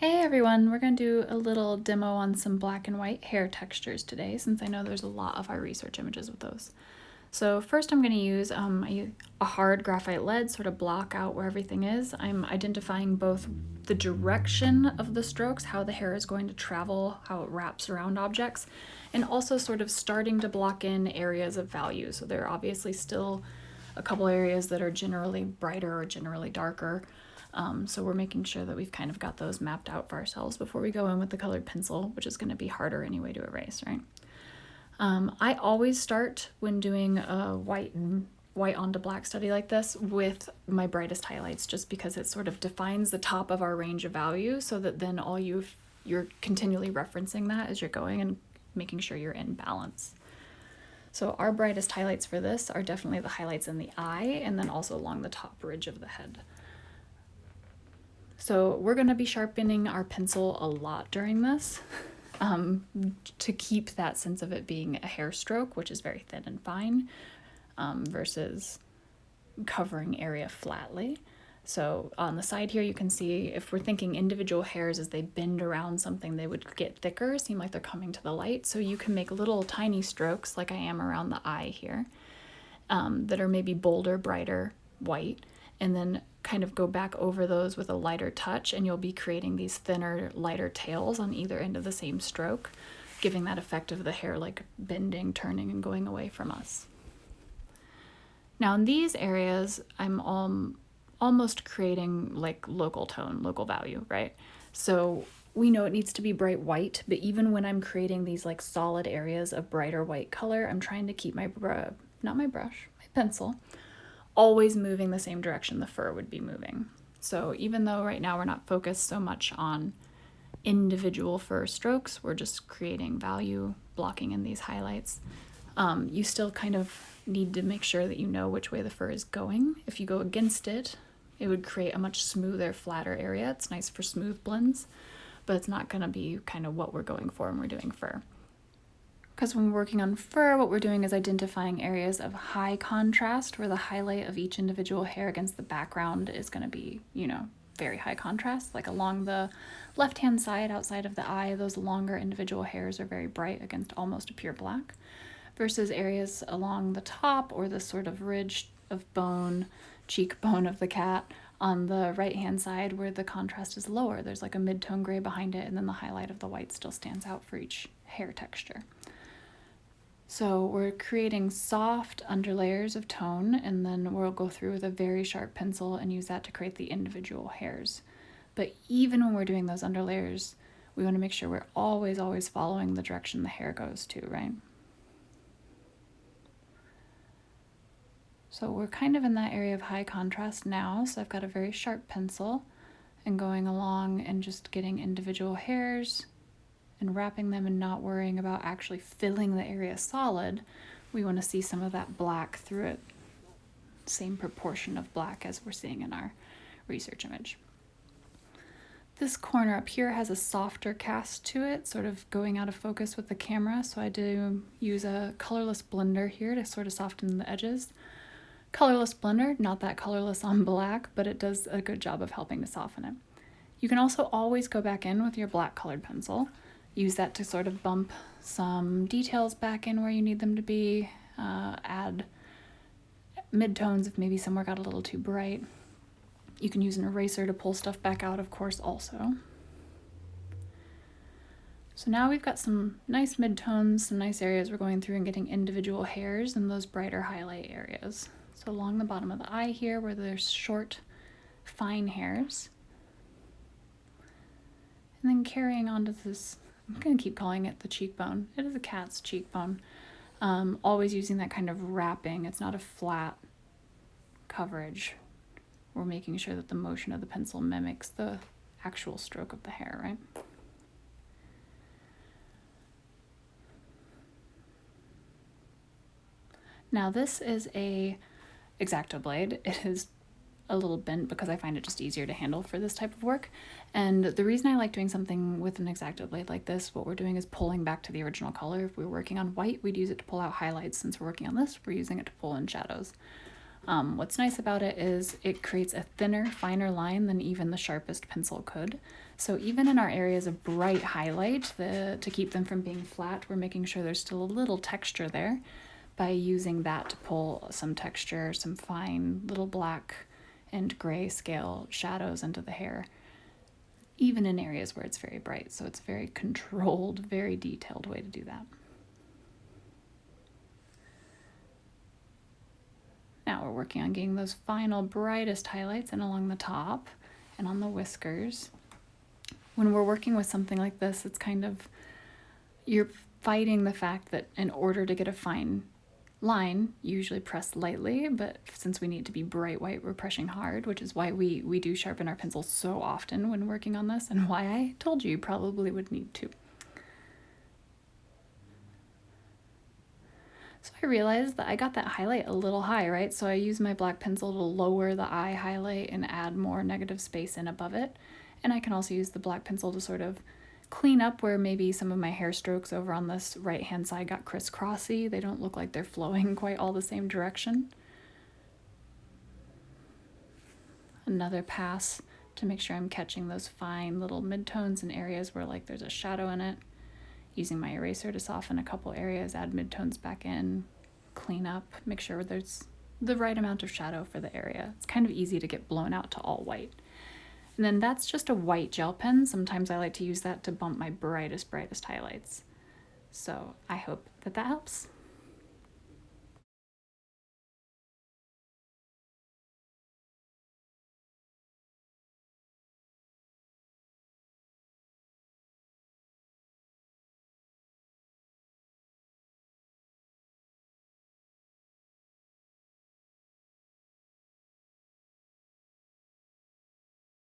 Hey everyone, we're going to do a little demo on some black and white hair textures today since I know there's a lot of our research images with those. So first I'm going to use a hard graphite lead, sort of block out where everything is. I'm identifying both the direction of the strokes, how the hair is going to travel, how it wraps around objects, and also sort of starting to block in areas of value. So there are obviously still a couple areas that are generally brighter or generally darker. So we're making sure that we've kind of got those mapped out for ourselves before we go in with the colored pencil, which is going to be harder anyway to erase, right? I always start when doing a white onto black study like this with my brightest highlights, just because it sort of defines the top of our range of value, so that then you're continually referencing that as you're going and making sure you're in balance. So our brightest highlights for this are definitely the highlights in the eye and then also along the top ridge of the head. So we're going to be sharpening our pencil a lot during this to keep that sense of it being a hair stroke, which is very thin and fine, versus covering area flatly. So on the side here, you can see if we're thinking individual hairs as they bend around something, they would get thicker, seem like they're coming to the light. So you can make little tiny strokes like I am around the eye here that are maybe bolder, brighter, white, and then kind of go back over those with a lighter touch, and you'll be creating these thinner, lighter tails on either end of the same stroke, giving that effect of the hair like bending, turning, and going away from us. Now in these areas, I'm almost creating like local tone, local value, right? So we know it needs to be bright white, but even when I'm creating these like solid areas of brighter white color, I'm trying to keep my my pencil, always moving the same direction the fur would be moving. So even though right now we're not focused so much on individual fur strokes, we're just creating value, blocking in these highlights, you still kind of need to make sure that you know which way the fur is going. If you go against it, it would create a much smoother, flatter area. It's nice for smooth blends, but it's not going to be kind of what we're going for when we're doing fur. Because when we're working on fur, what we're doing is identifying areas of high contrast where the highlight of each individual hair against the background is going to be, very high contrast. Like along the left-hand side outside of the eye, those longer individual hairs are very bright against almost a pure black, versus areas along the top or the sort of ridge of bone, cheekbone of the cat on the right-hand side where the contrast is lower. There's like a mid-tone gray behind it, and then the highlight of the white still stands out for each hair texture. So we're creating soft underlayers of tone, and then we'll go through with a very sharp pencil and use that to create the individual hairs. But even when we're doing those underlayers, we want to make sure we're always following the direction the hair goes to, right? So we're kind of in that area of high contrast now, so I've got a very sharp pencil and going along and just getting individual hairs and wrapping them and not worrying about actually filling the area solid. We want to see some of that black through it, same proportion of black as we're seeing in our research image. This corner up here has a softer cast to it, sort of going out of focus with the camera, so I do use a colorless blender here to sort of soften the edges. Colorless blender, not that colorless on black, but it does a good job of helping to soften it. You can also always go back in with your black colored pencil. Use that to sort of bump some details back in where you need them to be, add midtones if maybe somewhere got a little too bright. You can use an eraser to pull stuff back out, of course, also. So now we've got some nice midtones, some nice areas we're going through and getting individual hairs in those brighter highlight areas. So along the bottom of the eye here where there's short, fine hairs. And then carrying on to this, I'm going to keep calling it the cheekbone. It is a cat's cheekbone. Always using that kind of wrapping. It's not a flat coverage. We're making sure that the motion of the pencil mimics the actual stroke of the hair, right? Now this is a exacto blade. It is a little bent because I find it just easier to handle for this type of work. And the reason I like doing something with an exacto blade like this, what we're doing is pulling back to the original color. If we were working on white, we'd use it to pull out highlights. Since we're working on this, we're using it to pull in shadows. What's nice about it is it creates a thinner, finer line than even the sharpest pencil could. So even in our areas of bright highlight, to keep them from being flat, we're making sure there's still a little texture there by using that to pull some texture, some fine little black and gray scale shadows into the hair, even in areas where it's very bright. So it's a very controlled, very detailed way to do that. Now we're working on getting those final brightest highlights in along the top and on the whiskers. When we're working with something like this, it's kind of, you're fighting the fact that in order to get a fine line, you usually press lightly, but since we need to be bright white, we're pressing hard, which is why we do sharpen our pencils so often when working on this, and why I told you probably would need to. So I realized that I got that highlight a little high, right? So I used my black pencil to lower the eye highlight and add more negative space in above it. And I can also use the black pencil to sort of clean up where maybe some of my hair strokes over on this right hand side got crisscrossy. They don't look like they're flowing quite all the same direction. Another pass to make sure I'm catching those fine little midtones in areas where like there's a shadow in it. Using my eraser to soften a couple areas, add midtones back in, clean up, make sure there's the right amount of shadow for the area. It's kind of easy to get blown out to all white. And then that's just a white gel pen. Sometimes I like to use that to bump my brightest highlights. So I hope that helps.